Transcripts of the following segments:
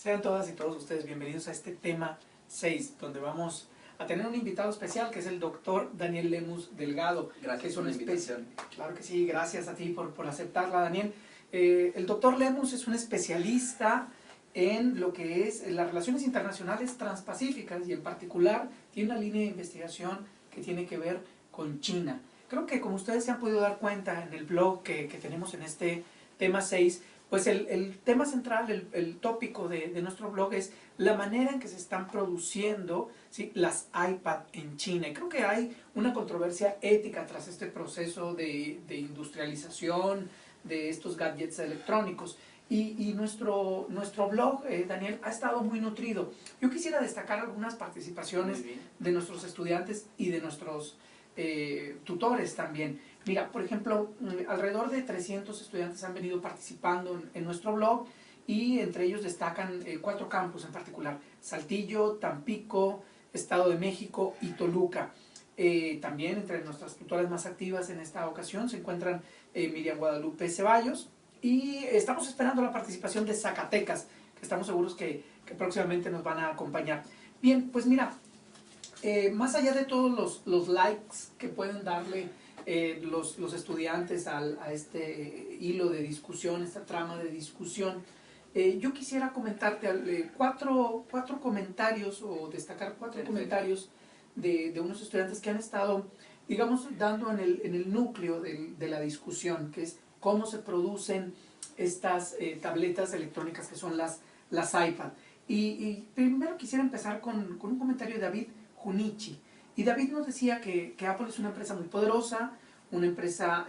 Sean todas y todos ustedes bienvenidos a este tema 6, donde vamos a tener un invitado especial que es el doctor Daniel Lemus Delgado. Gracias que es por la una invitación. Claro que sí, gracias a ti por aceptarla, Daniel. El doctor Lemus es un especialista en lo que es las relaciones internacionales transpacíficas y en particular tiene una línea de investigación que tiene que ver con China. Creo que como ustedes se han podido dar cuenta en el blog que tenemos en este tema 6, pues el tema central, el tópico de nuestro blog es la manera en que se están produciendo, ¿sí?, las iPad en China. Y creo que hay una controversia ética tras este proceso de industrialización de estos gadgets electrónicos. Y nuestro blog, Daniel, ha estado muy nutrido. Yo quisiera destacar algunas participaciones de nuestros estudiantes y de nuestros tutores también. Mira, por ejemplo, alrededor de 300 estudiantes han venido participando en nuestro blog y entre ellos destacan 4 campus en particular: Saltillo, Tampico, Estado de México y Toluca. También entre nuestras tutoras más activas en esta ocasión se encuentran Miriam Guadalupe Ceballos, y estamos esperando la participación de Zacatecas, que estamos seguros que próximamente nos van a acompañar. Bien, pues mira, más allá de todos los likes que pueden darle los estudiantes a este hilo de discusión, esta trama de discusión, yo quisiera comentarte 4 comentarios, o destacar 4 comentarios de unos estudiantes que han estado, digamos, dando en el núcleo de la discusión, que es cómo se producen estas tabletas electrónicas que son las iPad. Y primero quisiera empezar con un comentario de David Junichi. Y David nos decía que Apple es una empresa muy poderosa, una empresa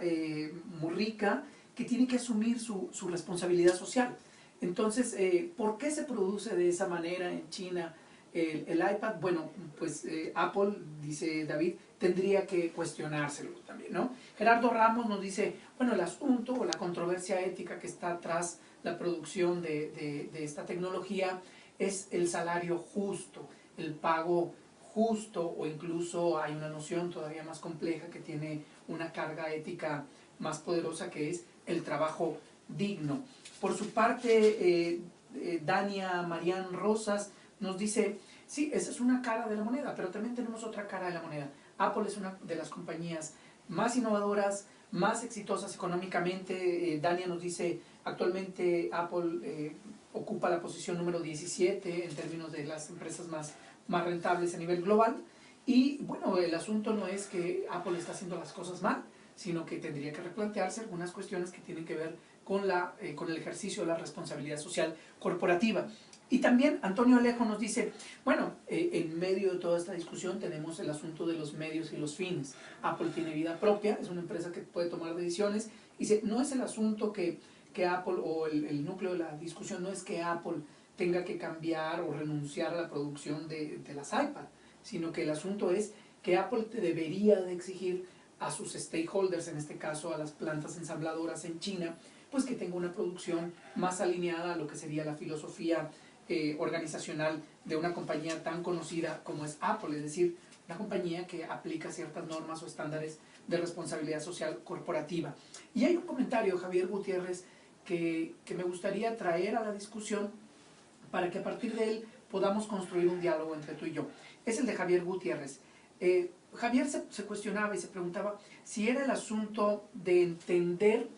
muy rica, que tiene que asumir su responsabilidad social. Entonces, ¿por qué se produce de esa manera en China el iPad? Bueno, pues Apple, dice David, tendría que cuestionárselo también, ¿no? Gerardo Ramos nos dice, bueno, el asunto o la controversia ética que está tras la producción de esta tecnología es el salario justo, el pago justo, o incluso hay una noción todavía más compleja que tiene una carga ética más poderosa, que es el trabajo digno. Por su parte, Dania Marian Rosas nos dice, sí, esa es una cara de la moneda, pero también tenemos otra cara de la moneda. Apple es una de las compañías más innovadoras, más exitosas económicamente. Dania nos dice, actualmente Apple ocupa la posición número 17 en términos de las empresas más rentables a nivel global. Y bueno, el asunto no es que Apple está haciendo las cosas mal, sino que tendría que replantearse algunas cuestiones que tienen que ver con el ejercicio de la responsabilidad social corporativa. Y también Antonio Alejo nos dice, bueno, en medio de toda esta discusión tenemos el asunto de los medios y los fines. Apple tiene vida propia, es una empresa que puede tomar decisiones. Y dice, no es el asunto que Apple, o el núcleo de la discusión no es que Apple tenga que cambiar o renunciar a la producción de las iPad, sino que el asunto es que Apple debería de exigir a sus stakeholders, en este caso a las plantas ensambladoras en China, pues que tenga una producción más alineada a lo que sería la filosofía organizacional de una compañía tan conocida como es Apple, es decir, una compañía que aplica ciertas normas o estándares de responsabilidad social corporativa. Y hay un comentario, Javier Gutiérrez, que me gustaría traer a la discusión para que a partir de él podamos construir un diálogo entre tú y yo. Es el de Javier Gutiérrez. Javier se cuestionaba y se preguntaba si era el asunto de entender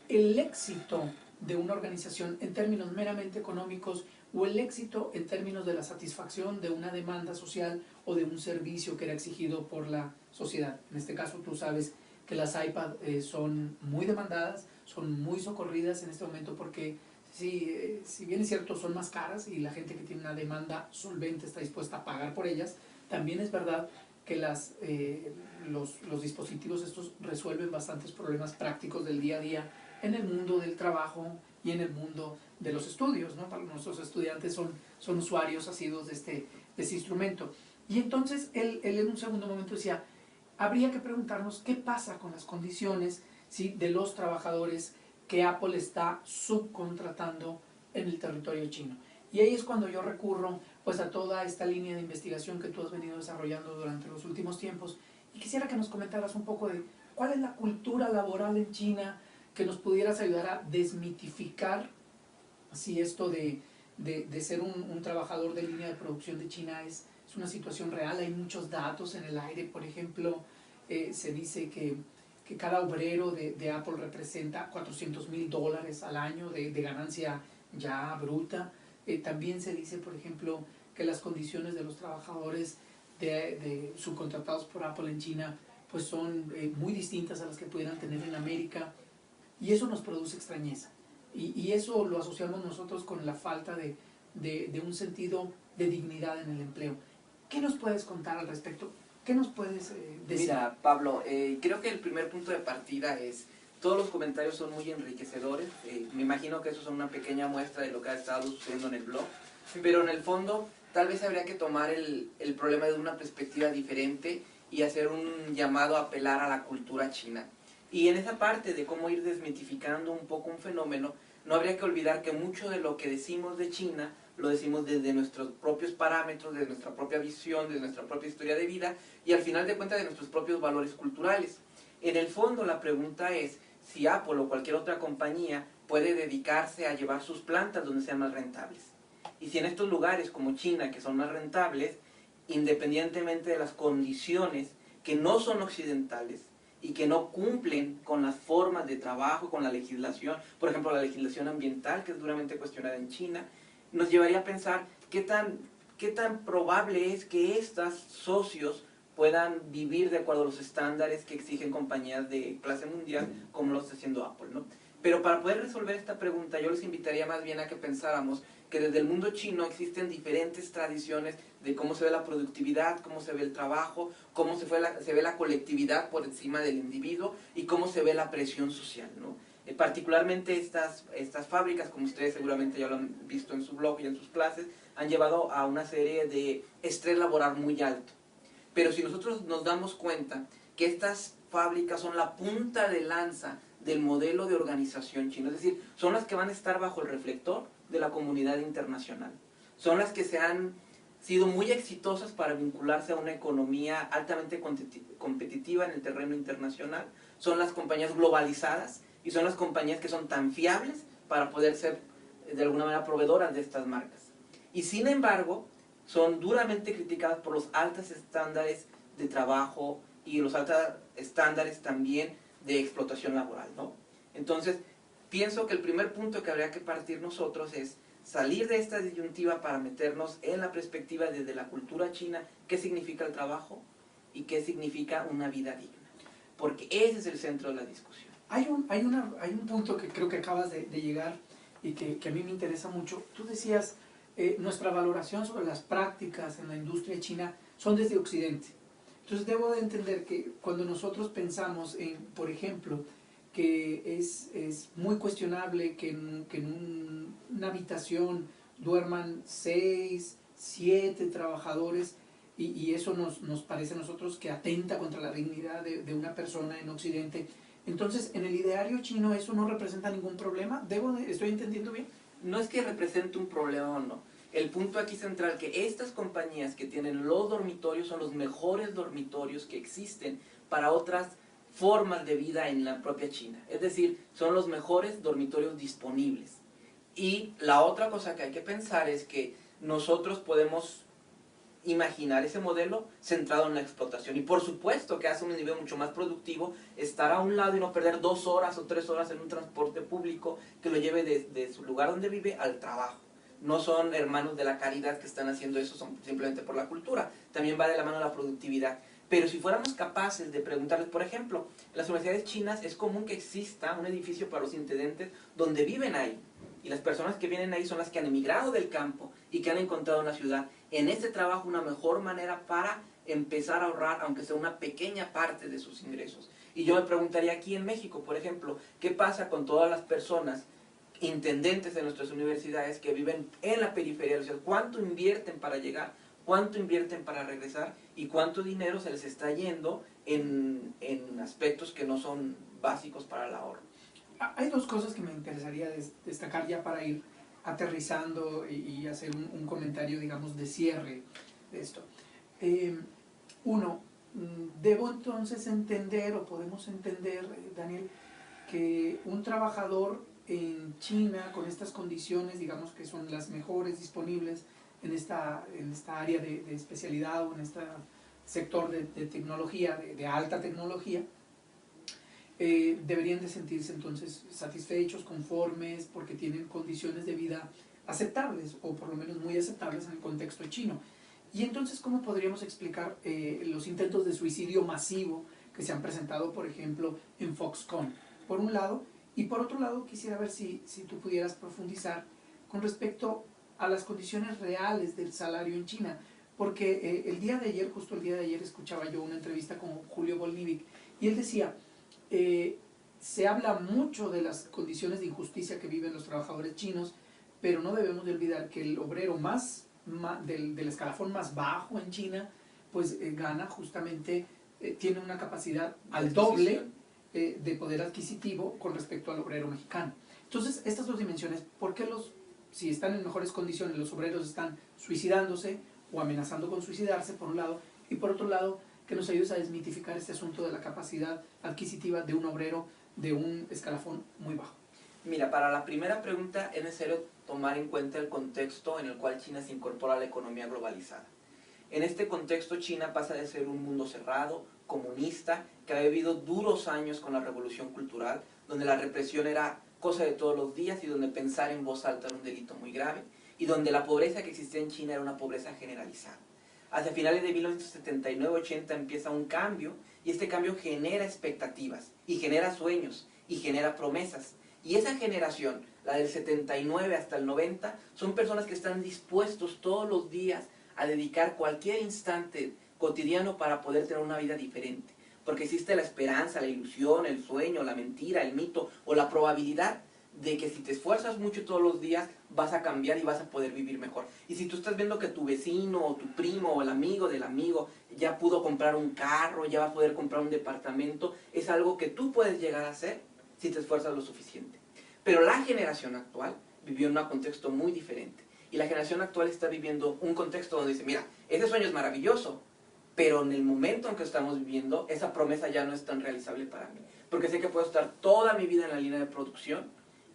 el éxito de una organización en términos meramente económicos, o el éxito en términos de la satisfacción de una demanda social o de un servicio que era exigido por la sociedad. En este caso tú sabes que las iPad son muy demandadas, son muy socorridas en este momento, porque si bien es cierto son más caras y la gente que tiene una demanda solvente está dispuesta a pagar por ellas, también es verdad que los dispositivos estos resuelven bastantes problemas prácticos del día a día en el mundo del trabajo y en el mundo de los estudios, ¿no? Para nuestros estudiantes son usuarios asiduos de este instrumento. Y entonces él en un segundo momento decía, habría que preguntarnos qué pasa con las condiciones, ¿sí?, de los trabajadores que Apple está subcontratando en el territorio chino. Y ahí es cuando yo recurro pues a toda esta línea de investigación que tú has venido desarrollando durante los últimos tiempos, y quisiera que nos comentaras un poco de cuál es la cultura laboral en China, que nos pudieras ayudar a desmitificar, así, esto de de ser un trabajador de línea de producción de China es una situación real. Hay muchos datos en el aire. Por ejemplo, se dice que cada obrero de Apple representa $400,000 al año de ganancia ya bruta. También se dice, por ejemplo, que las condiciones de los trabajadores subcontratados por Apple en China pues son muy distintas a las que pudieran tener en América, y eso nos produce extrañeza, y eso lo asociamos nosotros con la falta de un sentido de dignidad en el empleo. ¿Qué nos puedes contar al respecto? ¿Qué nos puedes decir? Mira, Pablo, creo que el primer punto de partida es, todos los comentarios son muy enriquecedores. Me imagino que eso es una pequeña muestra de lo que ha estado sucediendo en el blog, pero en el fondo tal vez habría que tomar el problema de una perspectiva diferente y hacer un llamado a apelar a la cultura china. Y en esa parte de cómo ir desmitificando un poco un fenómeno, no habría que olvidar que mucho de lo que decimos de China lo decimos desde nuestros propios parámetros, desde nuestra propia visión, desde nuestra propia historia de vida y al final de cuentas de nuestros propios valores culturales. En el fondo la pregunta es si Apple o cualquier otra compañía puede dedicarse a llevar sus plantas donde sean más rentables. Y si en estos lugares como China, que son más rentables, independientemente de las condiciones que no son occidentales y que no cumplen con las formas de trabajo, con la legislación, por ejemplo la legislación ambiental, que es duramente cuestionada en China, nos llevaría a pensar qué tan probable es que estos socios puedan vivir de acuerdo a los estándares que exigen compañías de clase mundial como lo está haciendo Apple, ¿no? Pero para poder resolver esta pregunta yo les invitaría más bien a que pensáramos que desde el mundo chino existen diferentes tradiciones de cómo se ve la productividad, cómo se ve el trabajo, cómo se ve la colectividad por encima del individuo y cómo se ve la presión social, ¿no? Particularmente estas fábricas, como ustedes seguramente ya lo han visto en su blog y en sus clases, han llevado a una serie de estrés laboral muy alto. Pero si nosotros nos damos cuenta que estas fábricas son la punta de lanza del modelo de organización chino, es decir, son las que van a estar bajo el reflector de la comunidad internacional, son las que se han sido muy exitosas para vincularse a una economía altamente competitiva en el terreno internacional, son las compañías globalizadas y son las compañías que son tan fiables para poder ser de alguna manera proveedoras de estas marcas. Y sin embargo, son duramente criticadas por los altos estándares de trabajo y los altos estándares también de explotación laboral, ¿no? Entonces, pienso que el primer punto que habría que partir nosotros es salir de esta disyuntiva para meternos en la perspectiva desde la cultura china, qué significa el trabajo y qué significa una vida digna. Porque ese es el centro de la discusión. Hay un punto que creo que acabas de llegar y que a mí me interesa mucho. Tú decías, nuestra valoración sobre las prácticas en la industria china son desde Occidente. Entonces debo de entender que cuando nosotros pensamos en, por ejemplo, que es muy cuestionable que en una habitación duerman 6, 7 trabajadores, y eso nos parece a nosotros que atenta contra la dignidad de una persona en Occidente. Entonces, en el ideario chino eso no representa ningún problema. ¿Estoy entendiendo bien? No es que represente un problema o no. El punto aquí central que estas compañías que tienen los dormitorios son los mejores dormitorios que existen para otras formas de vida en la propia China. Es decir, son los mejores dormitorios disponibles. Y la otra cosa que hay que pensar es que nosotros podemos imaginar ese modelo centrado en la explotación. Y por supuesto que hace un nivel mucho más productivo estar a un lado y no perder 2 horas o 3 horas en un transporte público que lo lleve de su lugar donde vive al trabajo. No son hermanos de la caridad que están haciendo eso, son simplemente por la cultura. También va de la mano la productividad. Pero si fuéramos capaces de preguntarles, por ejemplo, en las universidades chinas es común que exista un edificio para los intendentes donde viven ahí. Y las personas que vienen ahí son las que han emigrado del campo y que han encontrado en la ciudad, en este trabajo, una mejor manera para empezar a ahorrar, aunque sea una pequeña parte de sus ingresos. Y yo me preguntaría aquí en México, por ejemplo, ¿qué pasa con todas las personas intendentes de nuestras universidades que viven en la periferia de la ciudad? ¿Cuánto invierten para llegar? ¿Cuánto invierten para regresar? ¿Y cuánto dinero se les está yendo en aspectos que no son básicos para el ahorro? Hay 2 cosas que me interesaría destacar ya para ir aterrizando y hacer un comentario, digamos, de cierre de esto. Uno, debo entonces entender, o podemos entender, Daniel, que un trabajador en China, con estas condiciones, digamos que son las mejores disponibles en esta área de especialidad o en este sector de tecnología, de alta tecnología, deberían de sentirse entonces satisfechos, conformes, porque tienen condiciones de vida aceptables, o por lo menos muy aceptables en el contexto chino. Y entonces, ¿cómo podríamos explicar los intentos de suicidio masivo que se han presentado, por ejemplo, en Foxconn, por un lado? Y por otro lado, quisiera ver si tú pudieras profundizar con respecto a las condiciones reales del salario en China, porque el día de ayer, justo el día de ayer, escuchaba yo una entrevista con Julio Bolnivic, y él decía, se habla mucho de las condiciones de injusticia que viven los trabajadores chinos, pero no debemos de olvidar que el obrero del escalafón más bajo en China, pues gana justamente, tiene una capacidad al doble de poder adquisitivo con respecto al obrero mexicano. Entonces, estas dos dimensiones, ¿por qué si están en mejores condiciones, los obreros están suicidándose o amenazando con suicidarse, por un lado, y por otro lado, que nos ayudes a desmitificar este asunto de la capacidad adquisitiva de un obrero de un escalafón muy bajo? Mira, para la primera pregunta es necesario tomar en cuenta el contexto en el cual China se incorpora a la economía globalizada. En este contexto, China pasa de ser un mundo cerrado, comunista, que ha vivido duros años con la revolución cultural, donde la represión era cosa de todos los días y donde pensar en voz alta era un delito muy grave, y donde la pobreza que existía en China era una pobreza generalizada. Hacia finales de 1979-80 empieza un cambio, y este cambio genera expectativas, y genera sueños, y genera promesas. Y esa generación, la del 79 hasta el 90, son personas que están dispuestos todos los días a dedicar cualquier instante cotidiano para poder tener una vida diferente. Porque existe la esperanza, la ilusión, el sueño, la mentira, el mito o la probabilidad de que si te esfuerzas mucho todos los días vas a cambiar y vas a poder vivir mejor. Y si tú estás viendo que tu vecino o tu primo o el amigo del amigo ya pudo comprar un carro, ya va a poder comprar un departamento, es algo que tú puedes llegar a hacer si te esfuerzas lo suficiente. Pero la generación actual vivió en un contexto muy diferente. Y la generación actual está viviendo un contexto donde dice, mira, ese sueño es maravilloso, pero en el momento en que estamos viviendo, esa promesa ya no es tan realizable para mí. Porque sé que puedo estar toda mi vida en la línea de producción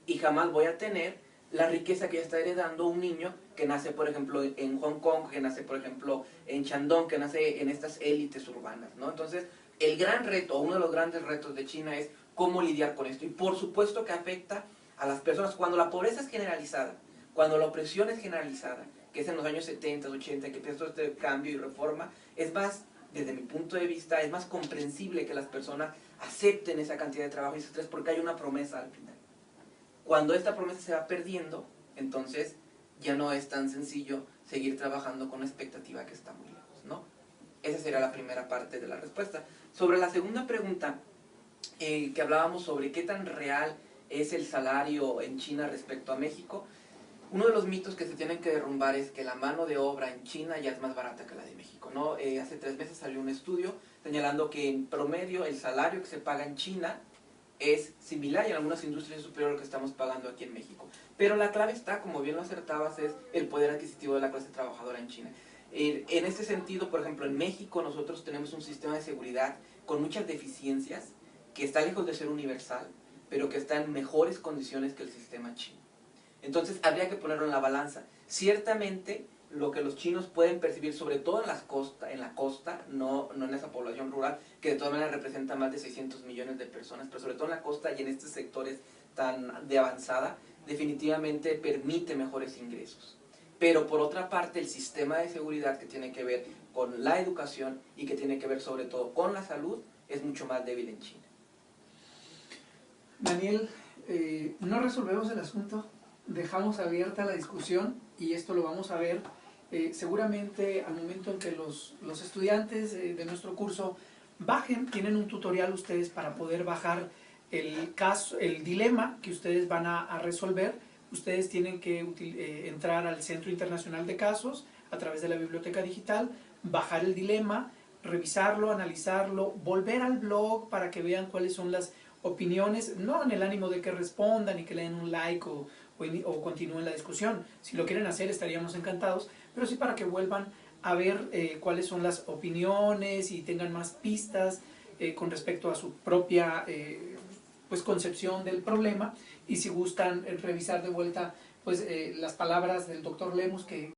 y jamás voy a tener la riqueza que ya está heredando un niño que nace, por ejemplo, en Hong Kong, que nace, por ejemplo, en Shandong, que nace en estas élites urbanas, ¿no? Entonces, el gran reto, uno de los grandes retos de China es cómo lidiar con esto. Y por supuesto que afecta a las personas. Cuando la pobreza es generalizada, cuando la opresión es generalizada, que es en los años 70, 80, que empieza todo este cambio y reforma, es más, desde mi punto de vista, es más comprensible que las personas acepten esa cantidad de trabajo y ese estrés porque hay una promesa al final. Cuando esta promesa se va perdiendo, entonces ya no es tan sencillo seguir trabajando con una expectativa que está muy lejos, ¿no? Esa sería la primera parte de la respuesta. Sobre la segunda pregunta, que hablábamos sobre qué tan real es el salario en China respecto a México, uno de los mitos que se tienen que derrumbar es que la mano de obra en China ya es más barata que la de México, ¿no? Hace 3 meses salió un estudio señalando que en promedio el salario que se paga en China es similar y en algunas industrias es superior a lo que estamos pagando aquí en México. Pero la clave está, como bien lo acertabas, es el poder adquisitivo de la clase trabajadora en China. En este sentido, por ejemplo, en México nosotros tenemos un sistema de seguridad con muchas deficiencias que está lejos de ser universal, pero que está en mejores condiciones que el sistema chino. Entonces habría que ponerlo en la balanza. Ciertamente lo que los chinos pueden percibir, sobre todo en la costa, no en esa población rural, que de todas maneras representa más de 600 millones de personas, pero sobre todo en la costa y en estos sectores tan de avanzada, definitivamente permite mejores ingresos. Pero por otra parte, el sistema de seguridad que tiene que ver con la educación y que tiene que ver sobre todo con la salud, es mucho más débil en China. Daniel, no resolvemos el asunto, dejamos abierta la discusión y esto lo vamos a ver seguramente al momento en que los estudiantes de nuestro curso tienen un tutorial ustedes para poder bajar el dilema que ustedes van a resolver. Ustedes tienen que entrar al Centro Internacional de Casos a través de la biblioteca digital, bajar el dilema, revisarlo, analizarlo, volver al blog para que vean cuáles son las opiniones, no en el ánimo de que respondan y que le den un like o continúen la discusión. Si lo quieren hacer estaríamos encantados, pero sí para que vuelvan a ver cuáles son las opiniones y tengan más pistas con respecto a su propia pues concepción del problema, y si gustan revisar de vuelta pues las palabras del doctor Lemus que